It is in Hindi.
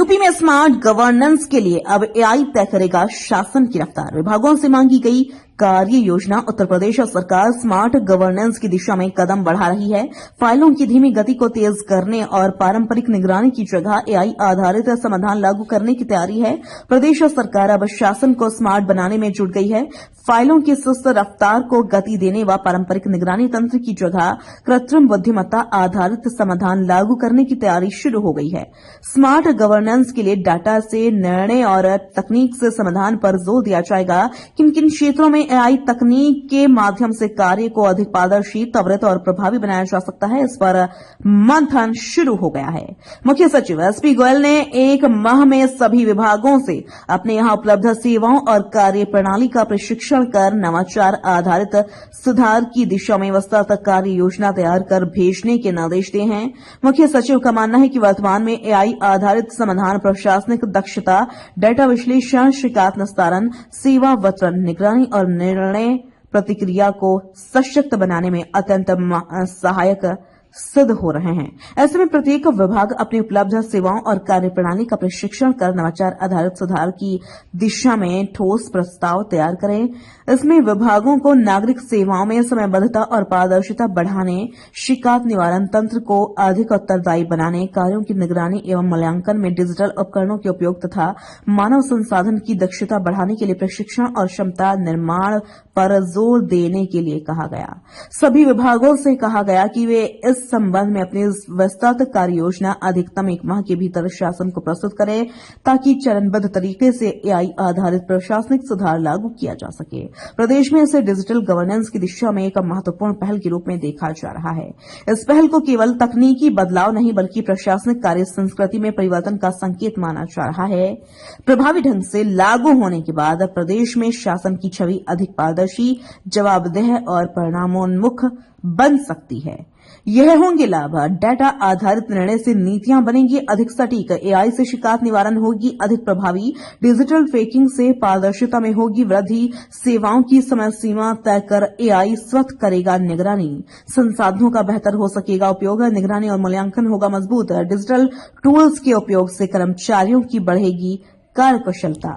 यूपी में स्मार्ट गवर्नेंस के लिए अब एआई तय करेगा शासन की रफ्तार। विभागों से मांगी गई कार्य योजना। उत्तर प्रदेश सरकार स्मार्ट गवर्नेंस की दिशा में कदम बढ़ा रही है। फाइलों की धीमी गति को तेज करने और पारंपरिक निगरानी की जगह एआई आधारित समाधान लागू करने की तैयारी है। प्रदेश सरकार अब शासन को स्मार्ट बनाने में जुट गई है। फाइलों की सुस्त रफ्तार को गति देने व पारंपरिक निगरानी तंत्र की जगह कृत्रिम बुद्धिमत्ता आधारित समाधान लागू करने की तैयारी शुरू हो गई है। स्मार्ट गवर्नेंस के लिए डाटा से निर्णय और तकनीक से समाधान पर जोर दिया जाएगा। किन किन क्षेत्रों में एआई तकनीक के माध्यम से कार्य को अधिक पारदर्शी, त्वरित और प्रभावी बनाया जा सकता है, इस पर मंथन शुरू हो गया है। मुख्य सचिव एसपी गोयल ने एक माह में सभी विभागों से अपने यहां उपलब्ध सेवाओं और कार्य प्रणाली का प्रशिक्षण कर नवाचार आधारित सुधार की दिशा में विस्तृत कार्य योजना तैयार कर भेजने के निर्देश दिए हैं। मुख्य सचिव का मानना है कि वर्तमान में एआई आधारित समाधान प्रशासनिक दक्षता, डाटा विश्लेषण, शिकायत निस्तारण, सेवा वितरण, निगरानी और निर्णय प्रतिक्रिया को सशक्त बनाने में अत्यंत सहायक सिद्ध हो रहे हैं। ऐसे में प्रत्येक विभाग अपनी उपलब्ध सेवाओं और कार्यप्रणाली का प्रशिक्षण कर नवाचार आधारित सुधार की दिशा में ठोस प्रस्ताव तैयार करें। इसमें विभागों को नागरिक सेवाओं में समयबद्धता और पारदर्शिता बढ़ाने, शिकायत निवारण तंत्र को अधिक उत्तरदायी बनाने, कार्यों की निगरानी एवं मूल्यांकन में डिजिटल उपकरणों के उपयोग तथा मानव संसाधन की दक्षता बढ़ाने के लिए प्रशिक्षण और क्षमता निर्माण पर जोर देने के लिए कहा गया। सभी विभागों से कहा गया कि वे इस संबंध में अपनी विस्तृत कार्य योजना अधिकतम एक माह के भीतर शासन को प्रस्तुत करें, ताकि चरणबद्ध तरीके से एआई आधारित प्रशासनिक सुधार लागू किया जा सके। प्रदेश में इसे डिजिटल गवर्नेंस की दिशा में एक महत्वपूर्ण पहल के रूप में देखा जा रहा है। इस पहल को केवल तकनीकी बदलाव नहीं बल्कि प्रशासनिक कार्य संस्कृति में परिवर्तन का संकेत माना जा रहा है। प्रभावी ढंग से लागू होने के बाद प्रदेश में शासन की छवि अधिक पारदर्शी, जवाबदेह और परिणामोन्मुख बन सकती है। यह होंगे लाभ। डाटा आधारित निर्णय से नीतियां बनेंगी अधिक सटीक, एआई से शिकायत निवारण होगी अधिक प्रभावी, डिजिटल फेकिंग से पारदर्शिता में होगी वृद्धि, सेवाओं की समय सीमा तय कर एआई स्वतः करेगा निगरानी, संसाधनों का बेहतर हो सकेगा उपयोग, निगरानी और मूल्यांकन होगा मजबूत, डिजिटल टूल्स के उपयोग से कर्मचारियों की बढ़ेगी कार्यकुशलता।